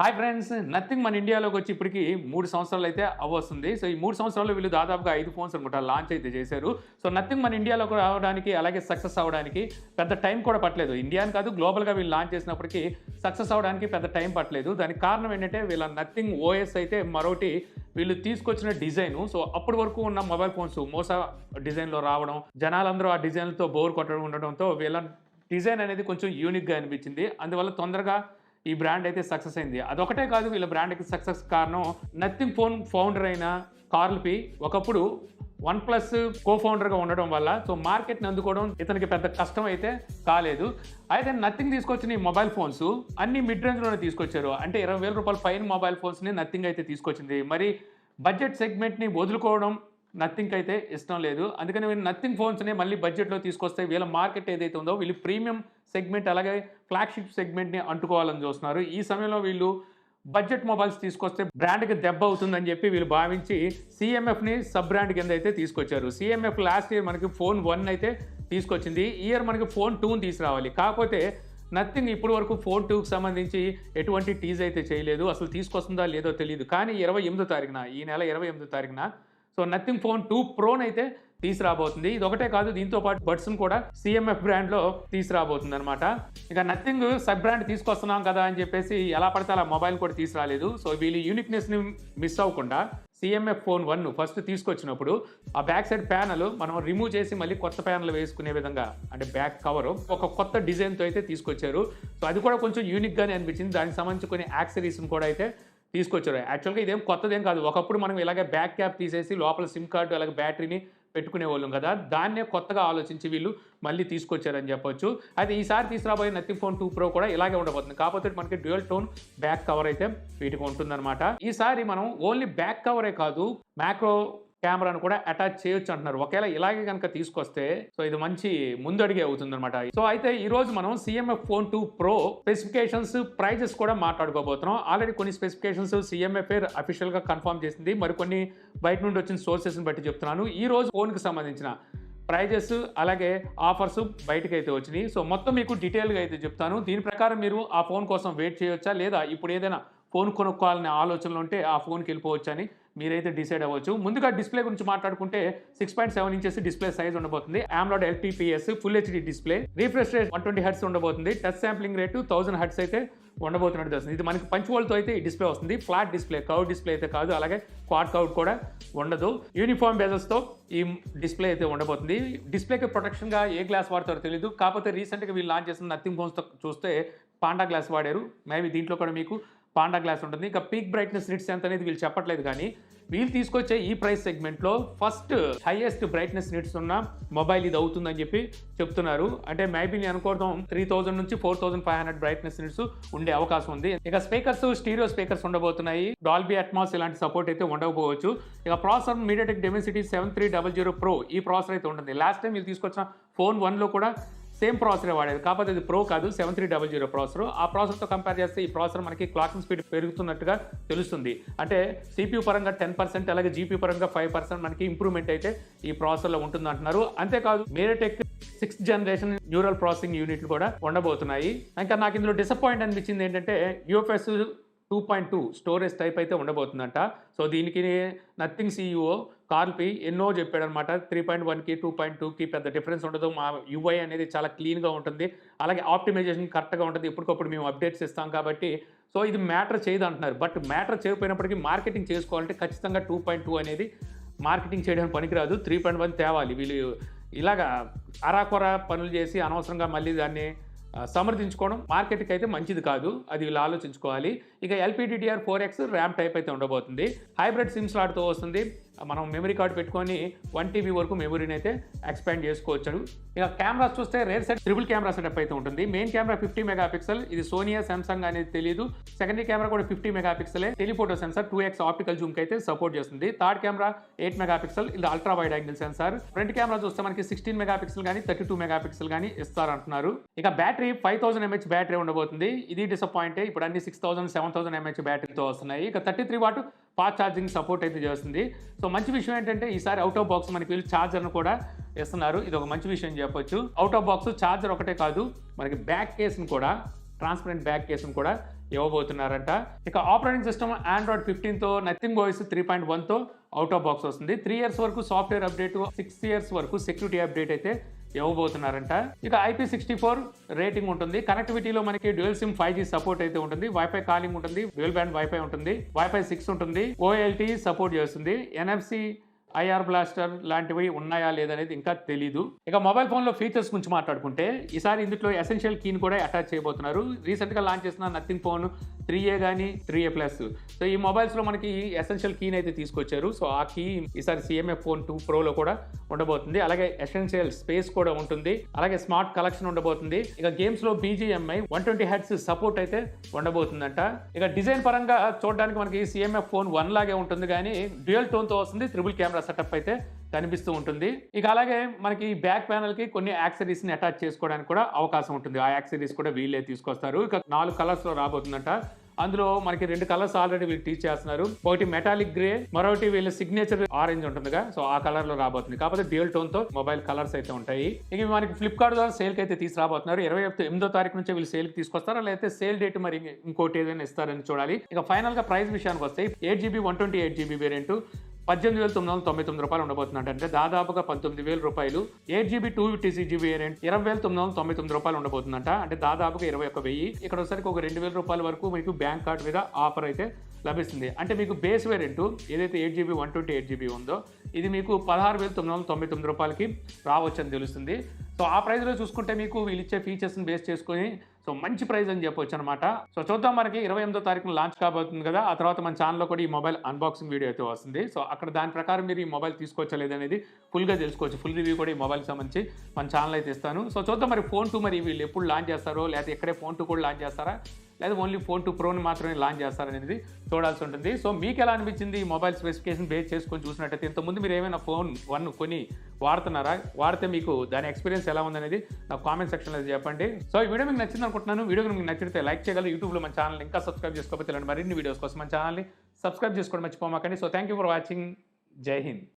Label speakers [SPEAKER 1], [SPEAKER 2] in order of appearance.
[SPEAKER 1] Hi friends, nothing మన ఇండియాలోకి వచ్చి ఇప్పటికి 3 సంవత్సరాలు అయితే అవ్వొస్తుంది. సో, ఈ 3 సంవత్సరాల్లో వీళ్ళు దాదాపుగా 5 ఫోన్స్ అనుకుంటా లాంచ్ అయితే చేశారు. సో, నథింగ్ మన ఇండియాలోకి రావడానికి, అలాగే సక్సెస్ అవ్వడానికి పెద్ద టైం కూడా పట్టలేదు. ఇండియా అని కాదు, గ్లోబల్‌గా వీళ్ళు లాంచ్ చేసినప్పటికీ సక్సెస్ అవ్వడానికి పెద్ద టైం పట్టలేదు. దానికి కారణం ఏంటంటే వీళ్ళ నథింగ్ ఓఎస్ అయితే మరొకటి వీళ్ళు తీసుకొచ్చిన డిజైను. సో, అప్పటి వరకు ఉన్న మొబైల్ ఫోన్స్ మోసా డిజైన్‌లో రావడం, జనాలందరూ ఆ డిజైన్‌లతో బోర్ కొట్టడం ఉండడంతో వీళ్ళ డిజైన్ అనేది కొంచెం యూనిక్‌గా అనిపించింది. అందువల్ల తొందరగా ఈ బ్రాండ్ అయితే సక్సెస్ అయింది. అదొకటే కాదు, వీళ్ళ బ్రాండ్‌కి సక్సెస్ కారణం నథింగ్ ఫోన్ ఫౌండర్ అయిన కార్ల్ పి ఒకప్పుడు వన్‌ప్లస్ కో ఫౌండర్‌గా ఉండడం వల్ల సో మార్కెట్‌ని అందుకోవడం ఇతనికి పెద్ద కష్టం అయితే కాలేదు. అయితే నథింగ్ తీసుకొచ్చిన ఈ మొబైల్ ఫోన్స్ అన్ని మిడ్ రేంజ్‌లోనే తీసుకొచ్చారు. అంటే ₹20,000 పైన మొబైల్ ఫోన్స్‌ని నథింగ్ అయితే తీసుకొచ్చింది. మరి బడ్జెట్ సెగ్మెంట్‌ని వదులుకోవడం నథింగ్‌కి అయితే ఇష్టం లేదు. అందుకని వీళ్ళు నథింగ్ ఫోన్స్‌ని మళ్ళీ బడ్జెట్‌లో తీసుకొస్తే వీళ్ళ మార్కెట్ ఏదైతే ఉందో వీళ్ళు ప్రీమియం సెగ్మెంట్ అలాగే ఫ్లాగ్‌షిప్ సెగ్మెంట్‌ని అంటుకోవాలని చూస్తున్నారు. ఈ సమయంలో వీళ్ళు బడ్జెట్ మొబైల్స్ తీసుకొస్తే బ్రాండ్‌కి దెబ్బ అవుతుందని చెప్పి వీళ్ళు భావించి సీఎంఎఫ్‌ని సబ్ బ్రాండ్ కింద అయితే తీసుకొచ్చారు. సీఎంఎఫ్ లాస్ట్ ఇయర్ మనకి ఫోన్ 1 అయితే తీసుకొచ్చింది. ఈ ఇయర్ మనకి ఫోన్ 2ని తీసుకురావాలి. కాకపోతే నథింగ్ ఇప్పటి వరకు ఫోన్ 2కి సంబంధించి ఎటువంటి టీజ్ అయితే చేయలేదు. అసలు తీసుకొస్తుందా లేదో తెలియదు. కానీ 28వ తారీఖున, ఈ నెల 28వ తారీఖున సో నథింగ్ ఫోన్ 2 ప్రోని అయితే తీసుకురాబోతుంది. ఇది ఒకటే కాదు, దీంతో పాటు బడ్స్ను కూడా సీఎంఎఫ్ బ్రాండ్లో తీసుకురాబోతుంది అనమాట. ఇక నథింగ్ సబ్ బ్రాండ్ తీసుకొస్తున్నాం కదా అని చెప్పేసి ఎలా పడితే అలా మొబైల్ కూడా తీసుకురాలేదు. సో వీళ్ళు యూనిక్నెస్ని మిస్ అవ్వకుండా సీఎంఎఫ్ ఫోన్ 1 ఫస్ట్ తీసుకొచ్చినప్పుడు ఆ బ్యాక్ సైడ్ ప్యానల్ మనం రిమూవ్ చేసి మళ్ళీ కొత్త ప్యానల్ వేసుకునే విధంగా, అంటే బ్యాక్ కవర్ ఒక కొత్త డిజైన్తో అయితే తీసుకొచ్చారు. సో అది కూడా కొంచెం యూనిక్గానే అనిపించింది. దానికి సంబంధించి కొన్ని యాక్సరీస్ని కూడా అయితే తీసుకొచ్చారు. యాక్చువల్గా ఇదేం కొత్తదేం కాదు. ఒకప్పుడు మనం ఇలాగే బ్యాక్ క్యాప్ తీసేసి లోపల సిమ్ కార్డు అలాగే బ్యాటరీని పెట్టుకునే వాళ్ళం కదా, దాన్నే కొత్తగా ఆలోచించి వీళ్ళు మళ్ళీ తీసుకొచ్చారని చెప్పొచ్చు. అయితే ఈసారి తీసుకురాబోయే నథింగ్ ఫోన్ 2 ప్రో కూడా ఇలాగే ఉండబోతుంది. కాకపోతే మనకి డ్యూయల్ టోన్ బ్యాక్ కవర్ అయితే వీటికి ఉంటుందన్నమాట. ఈసారి మనం ఓన్లీ బ్యాక్ కవరే కాదు, మ్యాక్రో కెమెరాను కూడా అటాచ్ చేయొచ్చు అంటున్నారు. ఒకవేళ ఇలాగే కనుక తీసుకొస్తే సో ఇది మంచి ముందడుగే అవుతుందన్నమాట. సో అయితే ఈ రోజు మనం CMF phone 2 pro specifications, prices కూడా మాట్లాడుకోబోతున్నాం. ఆల్రెడీ కొన్ని స్పెసిఫికేషన్స్ సీఎంఎఫ్ అఫీషియల్ గా కన్ఫర్మ్ చేసింది. మరికొన్ని బయట నుండి వచ్చిన సోర్సెస్ని బట్టి చెప్తున్నాను. ఈ రోజు ఫోన్కి సంబంధించిన ప్రైజెస్ అలాగే ఆఫర్స్ బయటకు అయితే వచ్చినాయి. సో మొత్తం మీకు డీటెయిల్గా అయితే చెప్తాను. దీని ప్రకారం మీరు ఆ ఫోన్ కోసం వెయిట్ చేయొచ్చా, లేదా ఇప్పుడు ఏదైనా ఫోన్ కొనుక్కోవాలనే ఆలోచనలు ఉంటే ఆ ఫోన్కి వెళ్ళిపోవచ్చు అని మీరైతే డిసైడ్ అవ్వచ్చు. ముందుగా డిస్ప్లే గురించి మాట్లాడుకుంటే 6.7 ఇంచెస్ డిస్ప్లే సైజ్ ఉండబోతుంది. AMOLED LTPS full HD display, refresh rate 120 hertz ఉండబోతుంది. టచ్ శాంప్లింగ్ రేటు 1000 హెర్ట్జ్ అయితే ఉండబోతున్నట్టు తెలుస్తుంది. ఇది మనకి పంచువోల్తో అయితే ఈ డిస్ప్లే వస్తుంది. ఫ్లాట్ డిస్ప్లే, కర్వ్ డిస్ప్లే అయితే కాదు, అలాగే క్వాడ్ కర్వ్ కూడా ఉండదు. యూనిఫామ్ బేజెస్తో ఈ డిస్ప్లే అయితే ఉండబోతుంది. డిస్ప్లేకి ప్రొటెక్షన్గా ఏ గ్లాస్ వాడతారో తెలియదు. కాకపోతే రీసెంట్గా వీళ్ళు లాంచ్ చేసిన నథింగ్ ఫోన్స్తో చూస్తే పాండా గ్లాస్ వాడారు. మేబీ దీంట్లో కూడా మీకు పాండా గ్లాస్ ఉంటుంది. ఇక పీక్ బ్రైట్నెస్ నిట్స్ ఎంత అనేది వీళ్ళు చెప్పట్లేదు. కానీ వీళ్ళు తీసుకొచ్చే ఈ ప్రైస్ సెగ్మెంట్లో ఫస్ట్ హైయెస్ట్ బ్రైట్నెస్ నిట్స్ ఉన్న మొబైల్ ఇది అవుతుందని చెప్పి చెప్తున్నారు. అంటే మేబీ నేను అనుకోవడం 3000 నుంచి 4500 బ్రైట్నెస్ నిట్స్ ఉండే అవకాశం ఉంది. ఇక స్పీకర్స్, స్టీరియో స్పీకర్స్ ఉండబోతున్నాయి. డాల్బీ అట్మాస్ ఇలాంటి సపోర్ట్ అయితే ఉండకపోవచ్చు. ఇక ప్రాసెసర్ మీడియాటెక్ డెమెన్సిటీ 7300 ప్రో ఈ ప్రాసెసర్ అయితే ఉంటుంది. లాస్ట్ టైం వీళ్ళు తీసుకొచ్చిన ఫోన్ 1లో కూడా సేమ్ ప్రాసెసర్ వాడేది. కాకపోతే ఇది ప్రో కాదు, 7300 ప్రాసెసర్. ఆ ప్రాసెసర్తో కంపేర్ చేస్తే ఈ ప్రాసెసర్ మనకి క్లాకింగ్ స్పీడ్ పెరుగుతున్నట్టుగా తెలుస్తుంది. అంటే సిపియూ పరంగా 10%, అలాగే జీపీ పరంగా 5% మనకి ఇంప్రూవ్మెంట్ అయితే ఈ ప్రాసెసర్లో ఉంటుంది అంటున్నారు. అంతేకాదు MediaTek 6th generation neural processing యూనిట్లు కూడా ఉండబోతున్నాయి. ఇంకా నాకు ఇందులో డిసప్పాయింట్ అనిపించింది ఏంటంటే UFS 2.2 స్టోరేజ్ టైప్ అయితే ఉండబోతుందంట. సో దీనికి నథింగ్ CEO కార్ల్ పి ఎన్నో చెప్పాడనమాట. 3.1కి 2.2కి పెద్ద డిఫరెన్స్ ఉండదు, మా UI అనేది చాలా క్లీన్గా ఉంటుంది, అలాగే ఆప్టిమైజేషన్ కరెక్ట్గా ఉంటుంది, ఎప్పటికప్పుడు మేము అప్డేట్స్ ఇస్తాం కాబట్టి సో ఇది మ్యాటర్ చేయదు అంటున్నారు. బట్ మ్యాటర్ చేయకపోయినప్పటికీ మార్కెటింగ్ చేసుకోవాలంటే ఖచ్చితంగా 2.2 అనేది మార్కెటింగ్ చేయడానికి పనికిరాదు. 3.1 తేవాలి. వీళ్ళు ఇలాగా అరాకొర పనులు చేసి అనవసరంగా మళ్ళీ దాన్ని సమర్థించుకోవడం మార్కెట్కి అయితే మంచిది కాదు. అది వీళ్ళు ఆలోచించుకోవాలి. ఇక LPDDR4X ర్యామ్ టైప్ అయితే ఉండబోతుంది. హైబ్రిడ్ సిమ్ స్లాట్తో వస్తుంది. మనం మెమరీ కార్డు పెట్టుకొని 1 TB వరకు మెమరీని అయితే ఎక్స్పాండ్ చేసుకోవచ్చు. ఇక కెమెరాస్ చూస్తే rare set triple camera setup అయితే ఉంటుంది. మెయిన్ కెమెరా 50 మెగాపిక్సెల్, ఇది సోనియా, సామ్సంగ్ అనేది తెలియదు. సెకండరీ కెమెరా కూడా 50 మెగాపిక్సెలే. Telephoto sensor 2x optical zoom కి అయితే సపోర్ట్ చేస్తుంది. థర్డ్ కెమెరా 8 మెగాపిక్సెల్, ఇది ultra wide angle sensor. Front camera చూస్తే మనకి 16 మెగాపిక్సెల్ కానీ 32 మెగాపిక్సెల్ కానీ ఇస్తారంటున్నారు. ఇక బ్యాటరీ 5000 mAh బ్యాటరీ ఉండబోతుంది. ఇది డిసప్పాయింటే. ఇప్పుడు అన్ని 6000, 7000 mAh బ్యాటరీతో వస్తున్నాయి. ఇక 33 వాట్ ఫాస్ట్ ఛార్జింగ్ సపోర్ట్ అయితే చేస్తుంది. సో మంచి విషయం ఏంటంటే ఈసారి అవుట్ ఆఫ్ బాక్స్ మనకి వీళ్ళు ఛార్జర్ను కూడా ఇస్తున్నారు. ఇది ఒక మంచి విషయం చెప్పొచ్చు. అవుట్ ఆఫ్ బాక్స్ ఛార్జర్ ఒకటే కాదు, మనకి బ్యాక్ కేసును కూడా, ట్రాన్స్పరెంట్ బ్యాక్ కేసును కూడా ఇవ్వబోతున్నారంట. ఇక ఆపరేటింగ్ సిస్టమ్ ఆండ్రాయిడ్ 15తో నథింగ్ ఓఎస్ 3.1తో అవుట్ ఆఫ్ బాక్స్ వస్తుంది. 3 ఇయర్స్ వరకు సాఫ్ట్వేర్ అప్డేట్, 6 ఇయర్స్ వరకు సెక్యూరిటీ అప్డేట్ అయితే ఇవ్వబోతున్నారంట. ఇక IP64 రేటింగ్ ఉంటుంది. కనెక్టివిటీలో మనకి డ్యూయల్ సిమ్ 5G సపోర్ట్ అయితే ఉంటుంది. వైఫై కాలింగ్ ఉంటుంది, డ్యూయల్ బ్యాండ్ వైఫై ఉంటుంది, వైఫై 6 ఉంటుంది, OLT సపోర్ట్ చేస్తుంది. NFC IR బ్లాస్టర్ లాంటివి ఉన్నాయా లేదనేది ఇంకా తెలీదు. ఇక మొబైల్ ఫోన్లో ఫీచర్స్ గురించి మాట్లాడుకుంటే ఈసారి ఇందులో ఎసెన్షియల్ కీని కూడా అటాచ్ చేయబోతున్నారు. రీసెంట్గా లాంచ్ చేసిన నథింగ్ ఫోన్ 3A కానీ 3A+. సో ఈ మొబైల్స్లో మనకి ఎసెన్షియల్ కీని అయితే తీసుకొచ్చారు. సో ఆ కీ ఈసారి CMF ఫోన్ 2 Proలో కూడా ఉండబోతుంది. అలాగే ఎసెన్షియల్ స్పేస్ కూడా ఉంటుంది. అలాగే స్మార్ట్ కలెక్షన్ ఉండబోతుంది. ఇక గేమ్స్లో BGMI 120 Hz సపోర్ట్ అయితే ఉండబోతుందంట. ఇక డిజైన్ పరంగా చూడడానికి మనకి CMF ఫోన్ 1 లాగే ఉంటుంది, కానీ డ్యూయల్ టోన్తో వస్తుంది. ట్రిపుల్ కెమెరా సెటప్ అయితే కనిపిస్తూ ఉంటుంది. ఇక అలాగే మనకి బ్యాక్ ప్యానల్ కి కొన్ని యాక్సరీస్ ని అటాచ్ చేసుకోవడానికి కూడా అవకాశం ఉంటుంది. ఆ యాక్సరీస్ కూడా వీళ్ళే తీసుకొస్తారు. ఇక 4 కలర్స్ లో రాబోతుందంట. అందులో మనకి 2 కలర్స్ ఆల్రెడీ వీళ్ళు టీచ్ చేస్తున్నారు. ఒకటి మెటాలిక్ గ్రే, మరొకటి వీళ్ళ సిగ్నేచర్ ఆరెంజ్ ఉంటుందిగా, సో ఆ కలర్ లో రాబోతుంది. కాకపోతే డ్యూయల్ టోన్ తో మొబైల్ కలర్స్ అయితే ఉంటాయి. ఇక మనకి ఫ్లిప్కార్ట్ ద్వారా సేల్ కి అయితే తీసుకురాబోతున్నారు. 28వ తారీఖు నుంచి వీళ్ళు సేల్ కి తీసుకొస్తారా, లేకపోతే సేల్ డేట్ మరి ఇంకోటి ఏదైనా ఇస్తారని చూడాలి. ఇక ఫైనల్ గా ప్రైస్ విషయానికి వస్తే 8GB 128GB వేరియంట్ 18,999 రూపాయలు ఉండబోతుందంట. అంటే దాదాపుగా 19,000 రూపాయలు. 8GB 256GB వేరియంట్ 20,999 రూపాయలు ఉండబోతుందంట. అంటే దాదాపుగా 21,000. ఇక్కడ వచ్చరికి ఒక 2,000 రూపాయల వరకు మీకు బ్యాంక్ కార్డ్ మీద ఆఫర్ అయితే లభిస్తుంది. అంటే మీకు బేస్ వేరియంట్ ఏదైతే 8GB 128GB ఉందో ఇది మీకు 16,999 రూపాయలకి రావచ్చని తెలుస్తుంది. సో ఆ ప్రైస్లో చూసుకుంటే మీకు వీళ్ళు ఇచ్చే ఫీచర్స్ని బేస్ చేసుకొని సో మంచి ప్రైస్ అని చెప్పొచ్చు అనమాట. సో చూద్దాం, మనకి 28వ తారీఖున లాంచ్ కాబోతుంది కదా. ఆ తర్వాత మన ఛానల్లో కూడా ఈ మొబైల్ అన్బాక్సింగ్ వీడియో అయితే వస్తుంది. సో అక్కడ దాని ప్రకారం మీరు ఈ మొబైల్ తీసుకోవచ్చా లేదనేది ఫుల్గా తెలుసుకోవచ్చు. ఫుల్ రివ్యూ కూడా ఈ మొబైల్కి సంబంధించి మన ఛానల్ అయితే ఇస్తాను. సో చూద్దాం మరి ఫోన్ 2 మరి వీళ్ళు ఎప్పుడు లాంచ్ చేస్తారో, లేకపోతే ఎక్కడే ఫోన్ 2 కూడా లాంచ్ చేస్తారా, లేదా ఓన్లీ ఫోన్ 2 Proని మాత్రమే లాంచ్ చేస్తారనేది చూడాల్సి ఉంటుంది. సో మీకు ఎలా అనిపించింది ఈ మొబైల్ స్పెసిఫికేషన్ బేస్ చేసుకొని చూసినట్టయితే? ఇంతకుముందు మీరు ఏమైనా ఫోన్ 1 కొని వాడుతున్నారా? వాడితే మీకు దాని ఎక్స్పీరియన్స్ ఎలా ఉందనేది నాకు కామెంట్ సెక్షన్లో చెప్పండి. సో ఈ వీడియో మీకు నచ్చింది అనుకుంటున్నాను. వీడియో మీకు నచ్చితే లైక్ చేయగలరు. యూట్యూబ్లో మన ఛానల్ ఇంకా సబ్స్క్రైబ్ చేసుకోకపోతే ఇలాంటి మరిన్ని వీడియోస్ కోసం మన ఛానల్ని సబ్స్క్రైబ్ చేసుకోవడం మర్చిపోమాకండి. So thank you for watching. జై హింద్.